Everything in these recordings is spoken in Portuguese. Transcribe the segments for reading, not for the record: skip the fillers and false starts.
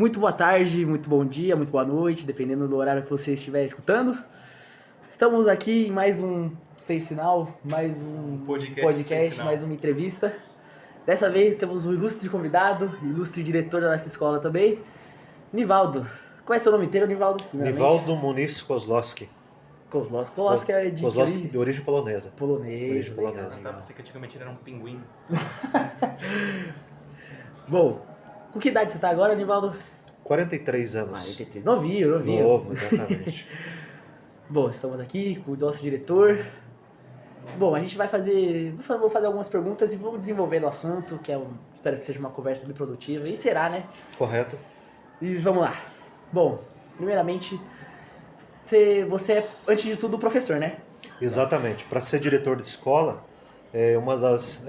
Muito boa tarde, muito bom dia, muito boa noite, dependendo do horário que você estiver escutando. Estamos aqui em mais um Sem Sinal, mais um podcast, mais uma entrevista. Dessa vez temos um ilustre convidado, ilustre diretor da nossa escola também, Nivaldo. Qual é seu nome inteiro, Nivaldo? Nivaldo Muniz Kozlowski. Kozlowski é de Kozlowski de origem polonesa. Polonesa. Legal. Pensei que antigamente ele era um pinguim. Bom, com que idade você está agora, Nivaldo? 43 anos. 43. Novinho. Novo, exatamente. Bom, estamos aqui com o nosso diretor. Bom, a gente vai fazer... Vou fazer algumas perguntas e vamos desenvolvendo o assunto, espero que seja uma conversa bem produtiva. E será, né? Correto. E vamos lá. Bom, primeiramente, você é, antes de tudo, professor, né? Exatamente. Para ser diretor de escola, uma das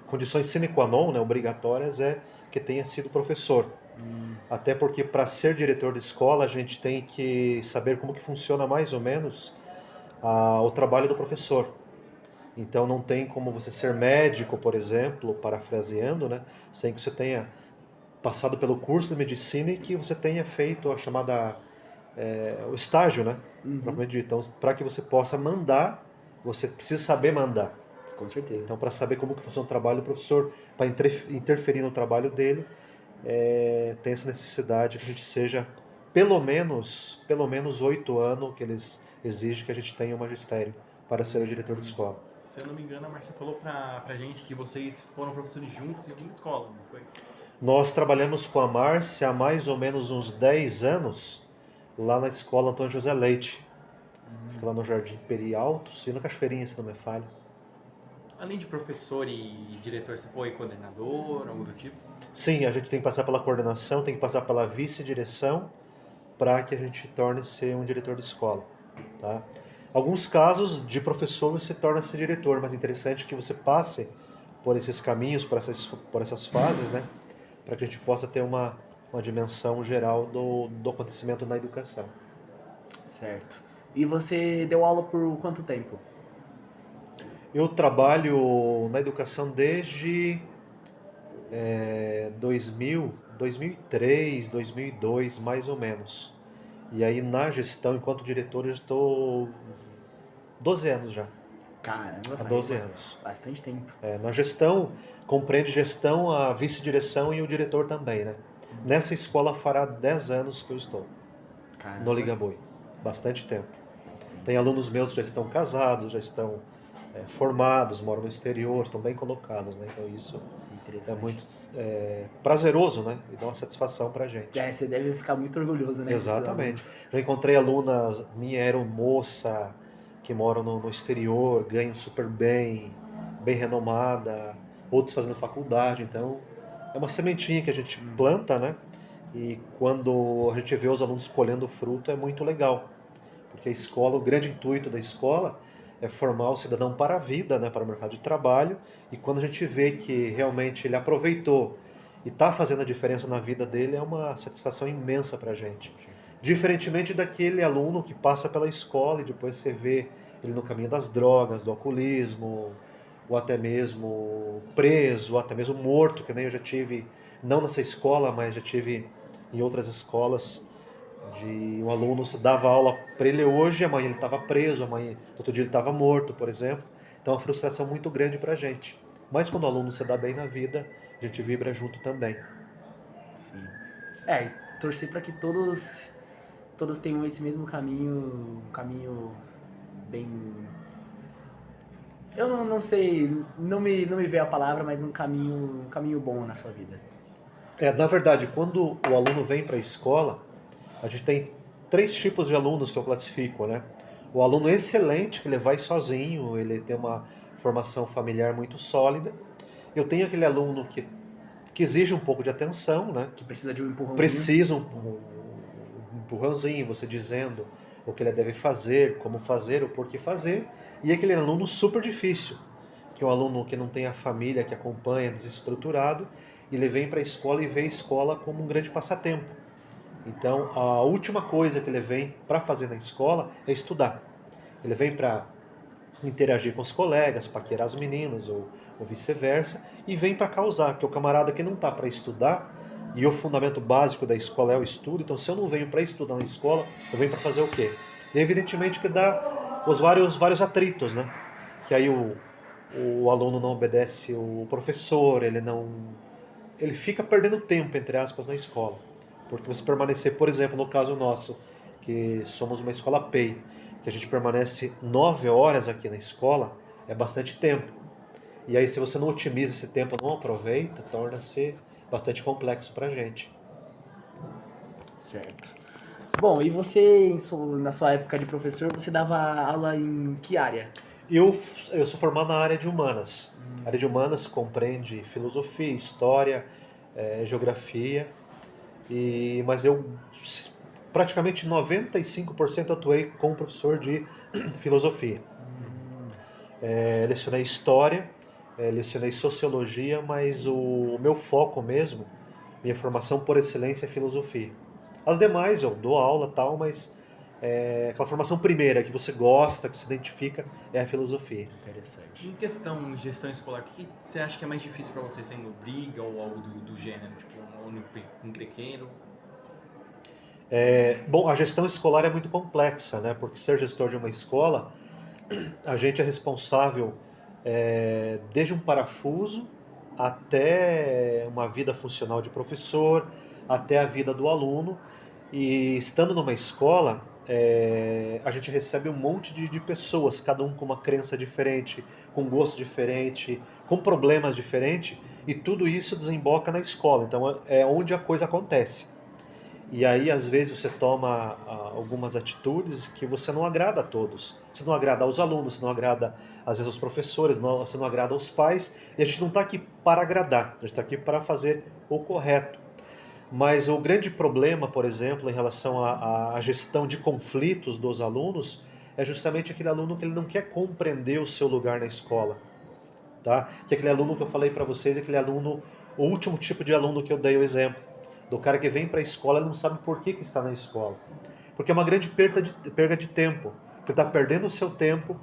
condições sine qua non, né, obrigatórias, é que tenha sido professor. Até porque para ser diretor de escola a gente tem que saber como que funciona mais ou menos o trabalho do professor. Então não tem como você ser médico, por exemplo, parafraseando, né, sem que você tenha passado pelo curso de medicina e que você tenha feito a chamada o estágio, né, propriamente dito. Então, para que você possa mandar, você precisa saber mandar. Com certeza. Então, para saber como que funciona o trabalho do professor, para interferir no trabalho dele, tem essa necessidade que a gente seja pelo menos 8 anos que eles exigem que a gente tenha um magistério para ser o diretor de escola. Se eu não me engano, a Márcia falou pra gente que vocês foram professores juntos em alguma escola, não foi? Nós trabalhamos com a Márcia há mais ou menos uns 10 anos lá na escola Antônio José Leite. Fica lá no Jardim Peri Altos e na Cachoeirinha, se não me falha. Além de professor e diretor, você foi coordenador, algo do tipo? Sim, a gente tem que passar pela coordenação, tem que passar pela vice-direção para que a gente torne-se um diretor de escola. Tá? Alguns casos de professor você torna-se diretor, mas é interessante que você passe por esses caminhos, por essas fases, né? Para que a gente possa ter uma dimensão geral do acontecimento na educação. Certo. E você deu aula por quanto tempo? Eu trabalho na educação desde 2003, 2002, mais ou menos. E aí na gestão, enquanto diretor, eu estou 12 anos já. Caramba, Há 12 anos. Bastante tempo. Na gestão, compreende gestão, a vice-direção e o diretor também, né? Nessa escola fará 10 anos que eu estou. Caramba. No Ligaboi. Bastante tempo. Tem alunos meus que já estão casados, já estão formados, moram no exterior, estão bem colocados, né? Então isso é muito prazeroso, né? E dá uma satisfação pra gente. Você deve ficar muito orgulhoso, né? Exatamente. Já encontrei alunas minha aeromoça que moram no exterior, ganham super bem renomada, outros fazendo faculdade. Então é uma sementinha que a gente planta, né? E quando a gente vê os alunos colhendo fruto é muito legal. Porque a escola, o grande intuito da escola é formar o cidadão para a vida, né, para o mercado de trabalho, e quando a gente vê que realmente ele aproveitou e está fazendo a diferença na vida dele, é uma satisfação imensa para a gente. Diferentemente daquele aluno que passa pela escola e depois você vê ele no caminho das drogas, do alcoolismo, ou até mesmo preso, ou até mesmo morto, que nem eu já tive, não nessa escola, mas já tive em outras escolas, de um aluno dava aula para ele hoje, amanhã ele estava preso, amanhã, outro dia ele estava morto, por exemplo. Então é uma frustração muito grande para a gente. Mas quando o aluno se dá bem na vida, a gente vibra junto também. Sim. Torcer para que todos tenham esse mesmo caminho, um caminho bem... Eu não sei, não me veio a palavra, mas um caminho bom na sua vida. Na verdade, quando o aluno vem para a escola, a gente tem 3 tipos de alunos que eu classifico, né? O aluno excelente, que ele vai sozinho, ele tem uma formação familiar muito sólida. Eu tenho aquele aluno que exige um pouco de atenção, né? Que precisa de um empurrãozinho. Precisa um empurrãozinho, você dizendo o que ele deve fazer, como fazer, o porquê fazer. E aquele aluno super difícil, que é um aluno que não tem a família que acompanha, desestruturado, e ele vem para a escola e vê a escola como um grande passatempo. Então, a última coisa que ele vem para fazer na escola é estudar. Ele vem para interagir com os colegas, paquerar as meninas ou vice-versa, e vem para causar, que é o camarada que não está para estudar E o fundamento básico da escola é o estudo. Então, se eu não venho para estudar na escola, eu venho para fazer o quê? E evidentemente que dá os vários atritos, né? Que aí o aluno não obedece o professor, ele fica perdendo tempo, entre aspas, na escola. Porque você permanecer, por exemplo, no caso nosso, que somos uma escola PEI, que a gente permanece 9 horas aqui na escola, é bastante tempo. E aí, se você não otimiza esse tempo, não aproveita, torna-se bastante complexo para a gente. Certo. Bom, e você, na sua época de professor, você dava aula em que área? Eu sou formado na área de humanas. A área de humanas compreende filosofia, história, geografia, mas eu praticamente 95% atuei como professor de filosofia. Lecionei história, lecionei sociologia, mas o meu foco mesmo, minha formação por excelência é filosofia. As demais eu dou aula e tal, mas aquela formação primeira que você gosta, que se identifica, é a filosofia. Interessante. Em questão de gestão escolar, o que você acha que é mais difícil para você, sendo briga ou algo do gênero, tipo um aluno pequeno? Bom, a gestão escolar é muito complexa, né? Porque ser gestor de uma escola, a gente é responsável desde um parafuso até uma vida funcional de professor, até a vida do aluno. E estando numa escola, a gente recebe um monte de pessoas, cada um com uma crença diferente, com gosto diferente, com problemas diferentes, e tudo isso desemboca na escola. Então é onde a coisa acontece. E aí, às vezes, você toma algumas atitudes que você não agrada a todos. Você não agrada aos alunos, você não agrada, às vezes, aos professores, você não agrada aos pais. E a gente não está aqui para agradar, a gente está aqui para fazer o correto. Mas o grande problema, por exemplo, em relação à gestão de conflitos dos alunos, é justamente aquele aluno que ele não quer compreender o seu lugar na escola. Tá? Que é aquele aluno que eu falei para vocês, aquele aluno, o último tipo de aluno que eu dei o exemplo. Do cara que vem para a escola e não sabe por que está na escola. Porque é uma grande perda de tempo. Ele está perdendo o seu tempo,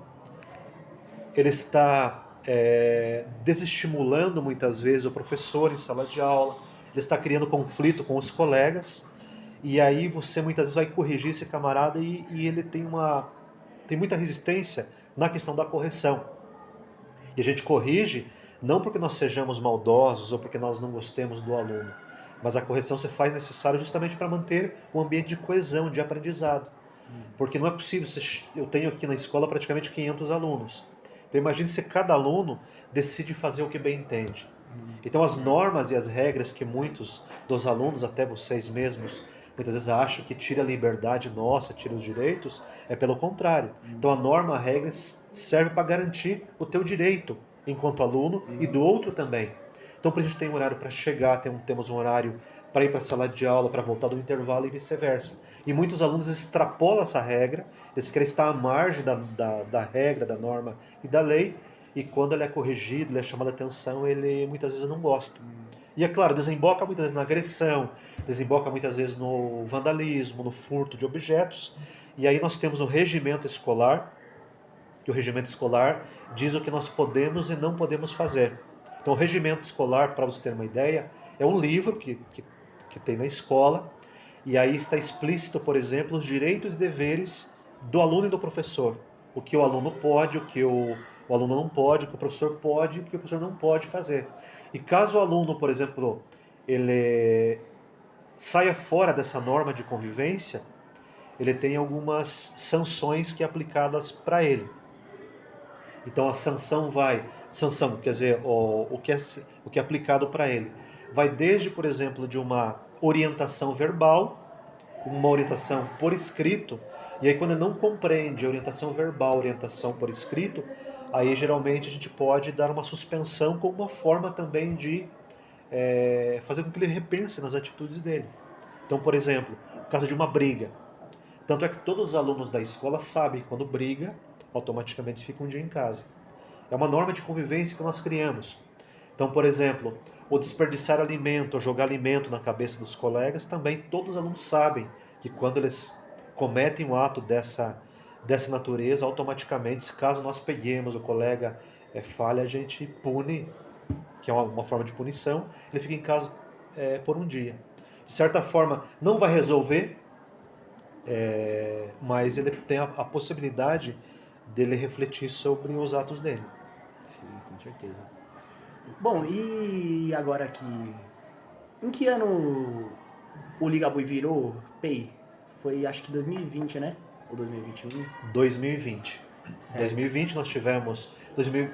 ele está desestimulando muitas vezes o professor em sala de aula, ele está criando conflito com os colegas, e aí você muitas vezes vai corrigir esse camarada e ele tem muita resistência na questão da correção. E a gente corrige não porque nós sejamos maldosos ou porque nós não gostemos do aluno, mas a correção se faz necessária justamente para manter um ambiente de coesão, de aprendizado. Porque não é possível, eu tenho aqui na escola praticamente 500 alunos. Então imagine se cada aluno decide fazer o que bem entende. Então as normas e as regras que muitos dos alunos, até vocês mesmos, muitas vezes acham que tira a liberdade nossa, tira os direitos, é pelo contrário. Então a norma, a regra serve para garantir o teu direito enquanto aluno e do outro também. Então, a gente tem um horário para chegar, temos um horário para ir para a sala de aula, para voltar do intervalo e vice-versa. E muitos alunos extrapolam essa regra, eles querem estar à margem da regra, da norma e da lei, e quando ele é corrigido, ele é chamado a atenção, ele muitas vezes não gosta. E é claro, desemboca muitas vezes na agressão, desemboca muitas vezes no vandalismo, no furto de objetos, e aí nós temos o regimento escolar, que o regimento escolar diz o que nós podemos e não podemos fazer. Então, o regimento escolar, para você ter uma ideia, é um livro que tem na escola, e aí está explícito, por exemplo, os direitos e deveres do aluno e do professor. O que o aluno pode, o que o aluno não pode, o que o professor pode e o que o professor não pode fazer. E caso o aluno, por exemplo, ele saia fora dessa norma de convivência, ele tem algumas sanções que é aplicadas para ele. Então a sanção quer dizer, o que é aplicado para ele, vai desde, por exemplo, de uma orientação verbal, uma orientação por escrito, e aí quando ele não compreende a orientação verbal, a orientação por escrito, aí geralmente a gente pode dar uma suspensão como uma forma também de fazer com que ele repense nas atitudes dele. Então, por exemplo, no caso de uma briga, tanto é que todos os alunos da escola sabem que quando briga, automaticamente fica um dia em casa. É uma norma de convivência que nós criamos. Então, por exemplo, o desperdiçar alimento, ou jogar alimento na cabeça dos colegas, também todos os alunos sabem que quando eles cometem um ato dessa natureza, automaticamente, caso nós peguemos o colega falha, a gente pune, que é uma forma de punição, ele fica em casa por um dia. De certa forma, não vai resolver, mas ele tem a possibilidade dele refletir sobre os atos dele. Sim, com certeza. Bom, e agora aqui, em que ano o Ligabui virou PEI? Foi acho que 2020, né? Ou 2021? 2020. Em 2020 nós tivemos,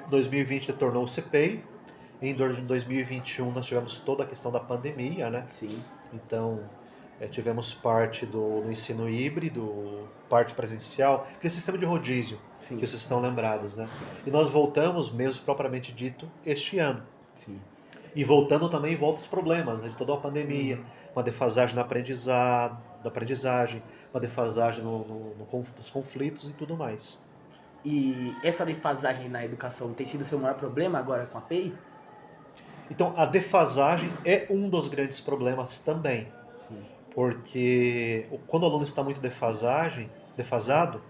2020 tornou-se PEI, em 2021 nós tivemos toda a questão da pandemia, né? Sim. Então, tivemos parte do ensino híbrido, parte presencial, aquele sistema de rodízio, Sim. que vocês estão lembrados, né? E nós voltamos, mesmo propriamente dito, este ano. Sim. E voltando também, volta os problemas, né, de toda a pandemia, uma defasagem na aprendizagem, uma defasagem nos conflitos e tudo mais. E essa defasagem na educação tem sido o seu maior problema agora com a PEI? Então, a defasagem é um dos grandes problemas também. Sim. Porque quando o aluno está muito defasado,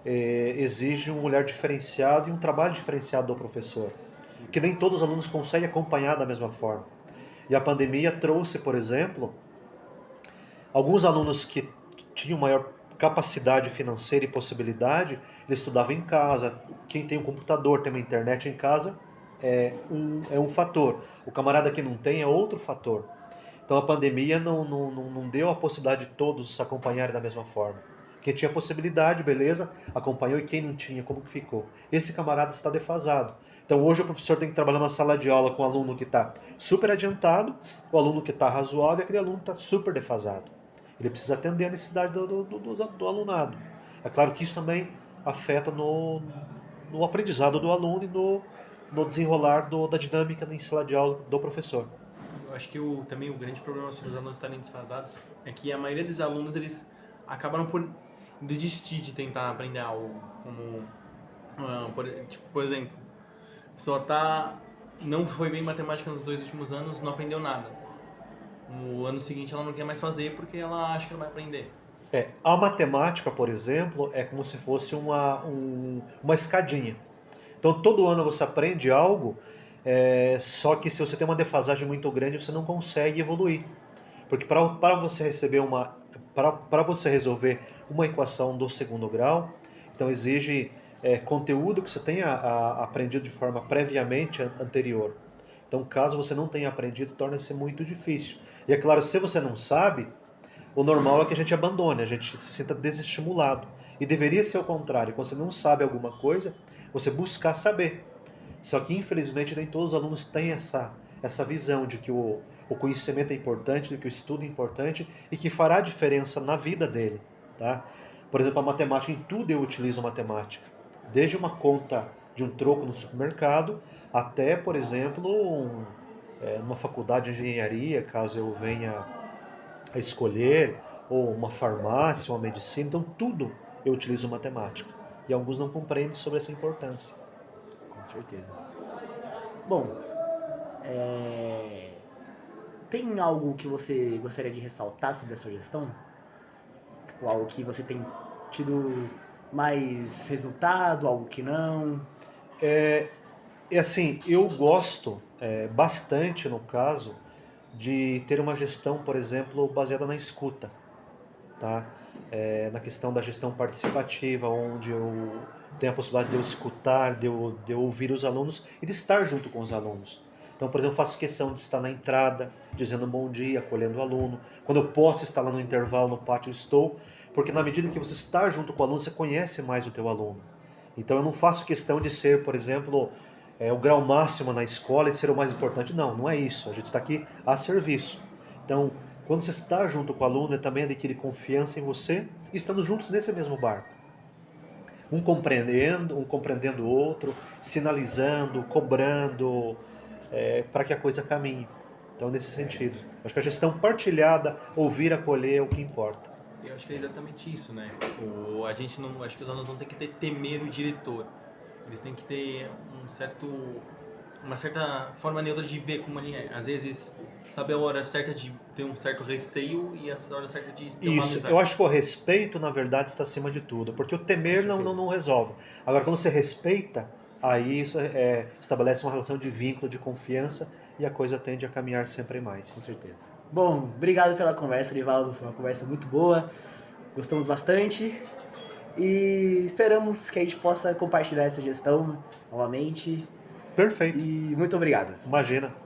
exige um olhar diferenciado e um trabalho diferenciado do professor. Sim. Que nem todos os alunos conseguem acompanhar da mesma forma. E a pandemia trouxe, por exemplo, alguns alunos que tinham maior capacidade financeira e possibilidade, eles estudavam em casa. Quem tem um computador, tem uma internet em casa, é um fator. O camarada que não tem é outro fator. Então a pandemia não deu a possibilidade de todos se acompanharem da mesma forma. Quem tinha possibilidade, beleza, acompanhou, e quem não tinha, como que ficou? Esse camarada está defasado. Então hoje o professor tem que trabalhar numa sala de aula com o aluno que está super adiantado, o aluno que está razoável e aquele aluno que está super defasado. Ele precisa atender a necessidade do alunado. É claro que isso também afeta no aprendizado do aluno e no desenrolar da dinâmica em sala de aula do professor. Eu acho que também o grande problema se os alunos estarem desfasados é que a maioria dos alunos eles acabaram por desistir de tentar aprender algo, como por exemplo, a pessoa não foi bem em matemática nos 2 últimos anos, não aprendeu nada. No ano seguinte ela não quer mais fazer porque ela acha que não vai aprender. A matemática, por exemplo, é como se fosse uma escadinha. Então todo ano você aprende algo, só que se você tem uma defasagem muito grande, você não consegue evoluir. Porque para você para você resolver uma equação do segundo grau, então exige conteúdo que você tenha aprendido de forma previamente anterior. Então caso você não tenha aprendido, torna-se muito difícil. E é claro, se você não sabe, o normal é que a gente abandone, a gente se sinta desestimulado. E deveria ser o contrário, quando você não sabe alguma coisa, você buscar saber. Só que infelizmente nem todos os alunos têm essa visão de que o conhecimento é importante, de que o estudo é importante e que fará diferença na vida dele. Tá? Por exemplo, a matemática, em tudo eu utilizo matemática. Desde uma conta de um troco no supermercado, até, por exemplo, numa faculdade de engenharia, caso eu venha a escolher, ou uma farmácia, uma medicina, então tudo eu utilizo matemática. E alguns não compreendem sobre essa importância. Com certeza. Bom, tem algo que você gostaria de ressaltar sobre a sua gestão? Tipo, algo que você tem tido mais resultado, algo que não? Assim, eu gosto bastante, no caso, de ter uma gestão, por exemplo, baseada na escuta. Tá? Na questão da gestão participativa, onde eu tenho a possibilidade de eu escutar, de eu ouvir os alunos e de estar junto com os alunos. Então, por exemplo, eu faço questão de estar na entrada, dizendo bom dia, acolhendo o aluno. Quando eu posso estar lá no intervalo, no pátio, eu estou, porque na medida que você está junto com o aluno, você conhece mais o teu aluno. Então, eu não faço questão de ser, por exemplo, o grau máximo na escola e ser o mais importante. Não, não é isso. A gente está aqui a serviço. Então, quando você está junto com o aluno, ele também adquire confiança em você e estamos juntos nesse mesmo barco. Um compreendendo o outro, sinalizando, cobrando, para que a coisa caminhe. Então, nesse sentido. Acho que a gestão partilhada, ouvir, acolher é o que importa. Eu acho que é exatamente isso, né? Acho que os alunos não têm que temer o diretor. Eles têm que ter uma certa forma neutra de ver como ele é. Às vezes, saber a hora certa de ter um certo receio e a hora certa de ter uma amizade. Isso, eu acho que o respeito, na verdade, está acima de tudo. Porque o temer não resolve. Agora, quando você respeita, aí isso estabelece uma relação de vínculo, de confiança e a coisa tende a caminhar sempre Com mais. certeza. Bom, obrigado pela conversa, Nivaldo. Foi uma conversa muito boa. Gostamos bastante. E esperamos que a gente possa compartilhar essa gestão novamente. Perfeito. E muito obrigado. Imagina.